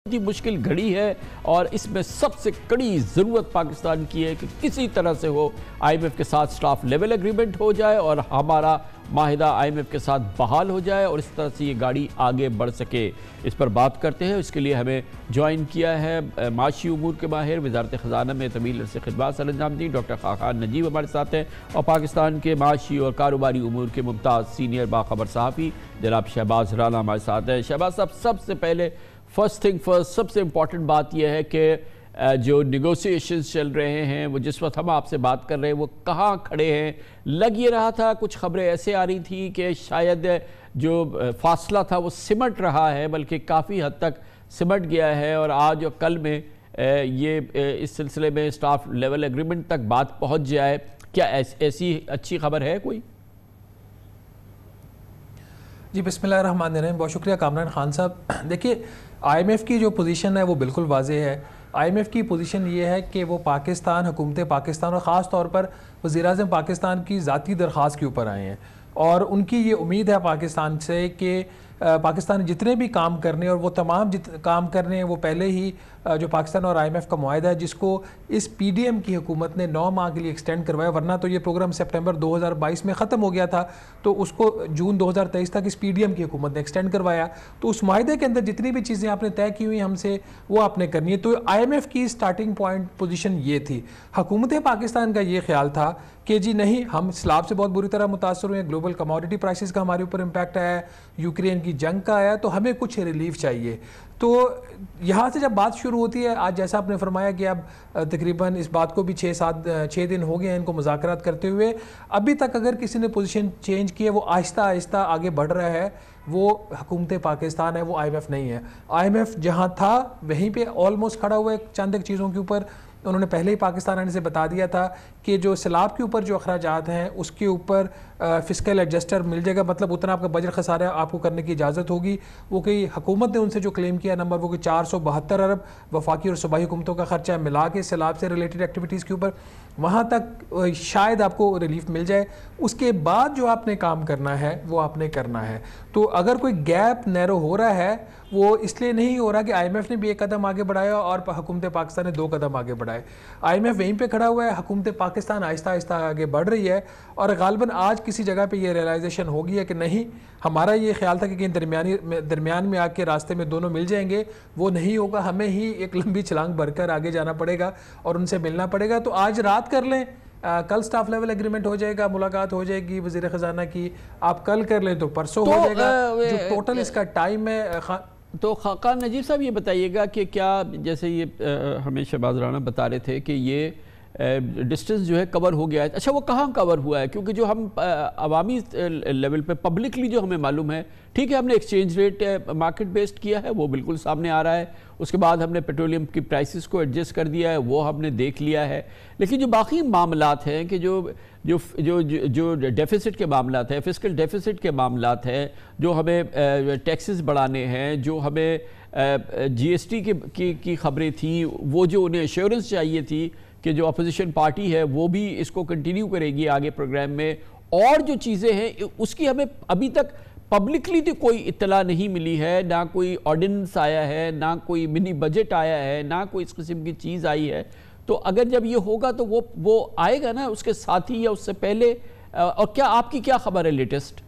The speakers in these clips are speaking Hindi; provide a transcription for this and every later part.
बहुत ही मुश्किल घड़ी है और इसमें सबसे कड़ी ज़रूरत पाकिस्तान की है कि किसी तरह से हो आईएमएफ के साथ स्टाफ लेवल एग्रीमेंट हो जाए और हमारा माहिदा आईएमएफ के साथ बहाल हो जाए और इस तरह से ये गाड़ी आगे बढ़ सके। इस पर बात करते हैं। इसके लिए हमें ज्वाइन किया है माशी उमूर के माहिर, वजारत ख़जाना में तवील अरसे खिदमत सर अंजाम दी डॉक्टर खाकान नजीब हमारे साथ हैं और पाकिस्तान के माशी और कारोबारी उमूर के मुमताज़ सीनियर बाखबर सहाफ़ी जनाब शहबाज राना हमारे साथ हैं। शहबाज साहब, सबसे पहले फर्स्ट थिंग फर्स्ट, सबसे इम्पॉर्टेंट बात यह है कि जो नेगोशिएशंस चल रहे हैं वो जिस वक्त हम आपसे बात कर रहे हैं वो कहाँ खड़े हैं। लग ये रहा था, कुछ खबरें ऐसे आ रही थी कि शायद जो फासला था वो सिमट रहा है, बल्कि काफ़ी हद तक सिमट गया है और आज और कल में ये इस सिलसिले में स्टाफ लेवल एग्रीमेंट तक बात पहुँच जाए। क्या ऐसी अच्छी खबर है कोई? जी बिस्मिल्लाहिर्रहमानिर्रहीम, बहुत शुक्रिया कामरान खान साहब। देखिए, आईएमएफ की जो पोजीशन है वो बिल्कुल वाज़ेह है। आईएमएफ की पोजीशन ये है कि वो पाकिस्तान, हुकूमत पाकिस्तान और ख़ास तौर पर वज़ीर-ए-आज़म पाकिस्तान की ज़ाती दरख्वास्त के ऊपर आए हैं और उनकी ये उम्मीद है पाकिस्तान से कि पाकिस्तान जितने भी काम करने और वो तमाम काम करने हैं वो पहले ही जो पाकिस्तान और आईएमएफ का मुआहदा है जिसको इस पीडीएम की हुकूमत ने 9 माह के लिए एक्सटेंड करवाया, वरना तो ये प्रोग्राम सितंबर 2022 में ख़त्म हो गया था, तो उसको जून 2023 तक इस पीडीएम की हुकूमत ने एक्सटेंड करवाया। तो उस मुआहदे के अंदर जितनी भी चीज़ें आपने तय की हुई हमसे वो आपने करनी है। तो आईएमएफ की स्टार्टिंग पॉइंट पोजीशन ये थी। हुकूमत पाकिस्तान का ये ख्याल था कि जी नहीं, हम सैलाब से बहुत बुरी तरह मुतासर हुए, ग्लोबल कमोडिटी प्राइसेस का हमारे ऊपर इम्पैक्ट आया, यूक्रेन की जंग का आया, तो हमें कुछ रिलीफ चाहिए। तो यहाँ से जब बात शुरू होती है, आज जैसा आपने फरमाया कि अब तकरीबन इस बात को भी 6 दिन हो गए हैं इनको मुज़ाकरात करते हुए, अभी तक अगर किसी ने पोजीशन चेंज की है वो आहिस्ता आहिस्ता आगे बढ़ रहा है। वो हुकूमत पाकिस्तान है, वो आईएमएफ नहीं है। आईएमएफ जहाँ था वहीं पे ऑलमोस्ट खड़ा हुआ है चंद चीज़ों के ऊपर। उन्होंने पहले ही पाकिस्तान आने से बता दिया था कि जो सैलाब के ऊपर जो अखराजात हैं उसके ऊपर फिस्कल एडजस्टर मिल जाएगा, मतलब उतना आपका बजट खसारा आपको करने की इजाज़त होगी। वो कि हुकूमत ने उनसे जो क्लेम किया नंबर, वो कि 472 अरब वफाकी और सूबाई हुकूमतों का खर्चा मिला के सैलाब से रिलेटेड एक्टिविटीज़ के ऊपर, वहाँ तक शायद आपको रिलीफ मिल जाए। उसके बाद जो आपने काम करना है वो आपने करना है। तो अगर कोई गैप नैरो हो रहा है वो इसलिए नहीं हो रहा कि आईएमएफ ने भी 1 कदम आगे बढ़ाया और हुकूमत पाकिस्तान ने 2 कदम आगे बढ़ाए। आईएमएफ वहीं पे खड़ा हुआ है, हुकूमत पाकिस्तान आहिस्ता आहिस्ता आगे बढ़ रही है और गालिबन आज किसी जगह पे ये रियलाइजेशन हो गई है कि नहीं, हमारा ये ख्याल था कि कहीं दरमियान में आके रास्ते में दोनों मिल जाएंगे, वो नहीं होगा। हमें ही एक लंबी छलांग भरकर आगे जाना पड़ेगा और उनसे मिलना पड़ेगा। तो आज रात कर लें, कल स्टाफ लेवल एग्रीमेंट हो जाएगा, मुलाकात हो जाएगी वज़ीर ख़जाना की, आप कल कर लें तो परसों हो जाएगा। जो टोटल इसका टाइम है। तो खाकान नजीब साहब, ये बताइएगा कि क्या, जैसे ये हमें शहबाज राना बता रहे थे कि ये डिस्टेंस जो है कवर हो गया है, अच्छा वो कहाँ कवर हुआ है? क्योंकि जो हम अवामी लेवल पे पब्लिकली जो हमें मालूम है, ठीक है, हमने एक्सचेंज रेट मार्केट बेस्ड किया है, वो बिल्कुल सामने आ रहा है। उसके बाद हमने पेट्रोलियम की प्राइसेस को एडजस्ट कर दिया है, वो हमने देख लिया है। लेकिन जो बाकी मामलात हैं कि जो जो जो जो डेफिसिट के मामलात हैं, फिस्कल डेफिसिट के मामलात हैं, जो हमें टैक्सेस बढ़ाने हैं, जो हमें जीएसटी की खबरें थी, वो जो उन्हें एश्योरेंस चाहिए थी कि जो अपोजिशन पार्टी है वो भी इसको कंटिन्यू करेगी आगे प्रोग्राम में, और जो चीज़ें हैं उसकी हमें अभी तक पब्लिकली तो कोई इत्तला नहीं मिली है, ना कोई ऑर्डिनेंस आया है, ना कोई मिनी बजट आया है, ना कोई इस किस्म की चीज़ आई है। तो अगर जब ये होगा तो वो आएगा ना उसके साथ ही या उससे पहले? और क्या आपकी क्या खबर है लेटेस्ट?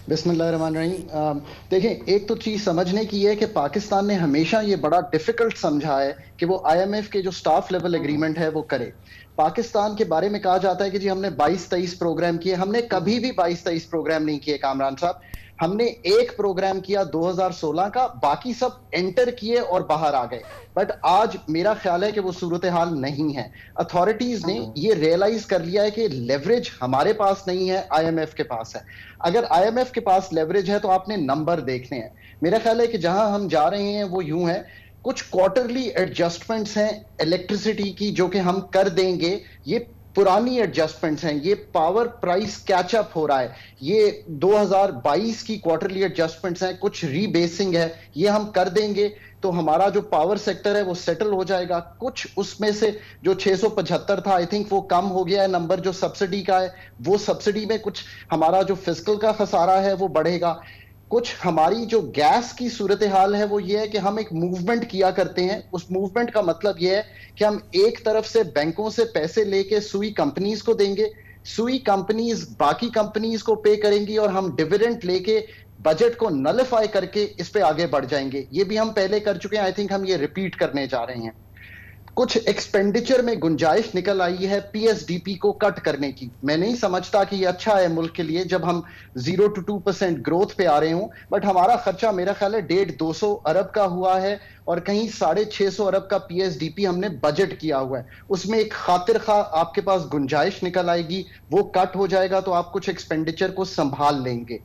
बिस्मिल्लाहिर्रहमानिर्रहीम। देखें, एक तो चीज़ समझने की है कि पाकिस्तान ने हमेशा ये बड़ा डिफ़िकल्ट समझा है कि वो आईएमएफ के जो स्टाफ लेवल एग्रीमेंट है वो करे। पाकिस्तान के बारे में कहा जाता है कि जी हमने 22-23 प्रोग्राम किए, हमने कभी भी 22-23 प्रोग्राम नहीं किए कामरान साहब। हमने एक प्रोग्राम किया 2016 का, बाकी सब एंटर किए और बाहर आ गए। बट आज मेरा ख्याल है कि वो सूरत हाल नहीं है। अथॉरिटीज ने ये रियलाइज कर लिया है कि लेवरेज हमारे पास नहीं है, आईएमएफ के पास है। अगर आईएमएफ के पास लेवरेज है तो आपने नंबर देखने हैं। मेरा ख्याल है कि जहां हम जा रहे हैं वो यूं है, कुछ क्वार्टरली एडजस्टमेंट्स हैं इलेक्ट्रिसिटी की जो कि हम कर देंगे, ये पुरानी एडजस्टमेंट्स हैं, ये पावर प्राइस कैचअप हो रहा है, ये 2022 की क्वार्टरली एडजस्टमेंट्स हैं, कुछ रीबेसिंग है, ये हम कर देंगे तो हमारा जो पावर सेक्टर है वो सेटल हो जाएगा। कुछ उसमें से जो 675 था, आई थिंक वो कम हो गया है नंबर जो सब्सिडी का है, वो सब्सिडी में कुछ हमारा जो फिस्कल का खसारा है वो बढ़ेगा। कुछ हमारी जो गैस की सूरत हाल है वो ये है कि हम एक मूवमेंट किया करते हैं। उस मूवमेंट का मतलब ये है कि हम एक तरफ से बैंकों से पैसे लेके सुई कंपनीज को देंगे, सुई कंपनीज बाकी कंपनीज को पे करेंगी और हम डिविडेंड लेके बजट को नलिफाई करके इस पे आगे बढ़ जाएंगे। ये भी हम पहले कर चुके हैं, आई थिंक हम ये रिपीट करने जा रहे हैं। कुछ एक्सपेंडिचर में गुंजाइश निकल आई है पीएसडीपी को कट करने की। मैं नहीं समझता कि ये अच्छा है मुल्क के लिए जब हम 0 to 2% ग्रोथ पे आ रहे हूं, बट हमारा खर्चा मेरा ख्याल है 150-200 अरब का हुआ है और कहीं 650 अरब का पीएसडीपी हमने बजट किया हुआ है। उसमें एक खातिर खा आपके पास गुंजाइश निकल आएगी, वो कट हो जाएगा तो आप कुछ एक्सपेंडिचर को संभाल लेंगे।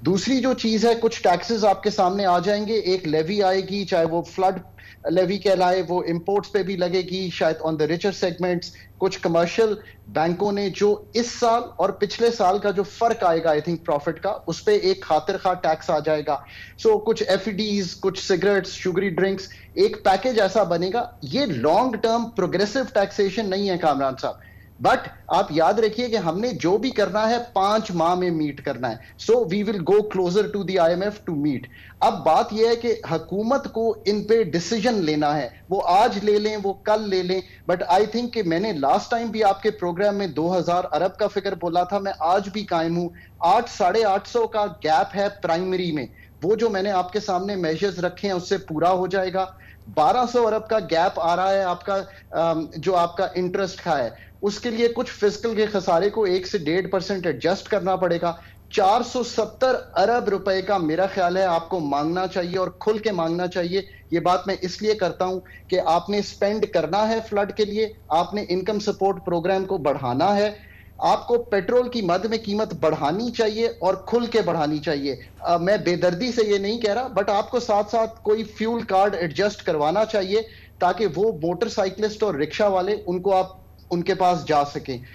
दूसरी जो चीज है, कुछ टैक्सेस आपके सामने आ जाएंगे। एक लेवी आएगी, चाहे वो फ्लड लेवी कहलाए, वो इंपोर्ट्स पे भी लगेगी शायद ऑन द रिचर सेगमेंट्स। कुछ कमर्शियल बैंकों ने जो इस साल और पिछले साल का जो फर्क आएगा आई थिंक प्रॉफिट का, उस पे एक खातिर खा टैक्स आ जाएगा। सो कुछ एफडीज, कुछ सिगरेट्स, शुगरी ड्रिंक्स, एक पैकेज ऐसा बनेगा। ये लॉन्ग टर्म प्रोग्रेसिव टैक्सेशन नहीं है कामरान साहब, बट आप याद रखिए कि हमने जो भी करना है 5 माह में मीट करना है। So we will go closer to the IMF to meet. अब बात यह है कि हुकूमत को इन पे डिसीजन लेना है, वो आज ले लें, वो कल ले लें। बट आई थिंक कि मैंने लास्ट टाइम भी आपके प्रोग्राम में 2000 अरब का फिक्र बोला था, मैं आज भी कायम हूं। 800-850 का गैप है प्राइमरी में, वो जो मैंने आपके सामने मेजर्स रखे हैं उससे पूरा हो जाएगा। 1200 अरब का गैप आ रहा है आपका, जो आपका इंटरेस्ट का है, उसके लिए कुछ फिस्कल के खसारे को 1 से 1.5% एडजस्ट करना पड़ेगा। 470 अरब रुपए का मेरा ख्याल है आपको मांगना चाहिए और खुल के मांगना चाहिए। ये बात मैं इसलिए करता हूं कि आपने स्पेंड करना है फ्लड के लिए, आपने इनकम सपोर्ट प्रोग्राम को बढ़ाना है, आपको पेट्रोल की मद में कीमत बढ़ानी चाहिए और खुल के बढ़ानी चाहिए। मैं बेदर्दी से ये नहीं कह रहा, बट आपको साथ साथ कोई फ्यूल कार्ड एडजस्ट करवाना चाहिए ताकि वो मोटरसाइकिलिस्ट और रिक्शा वाले उनको आप उनके पास जा सकें।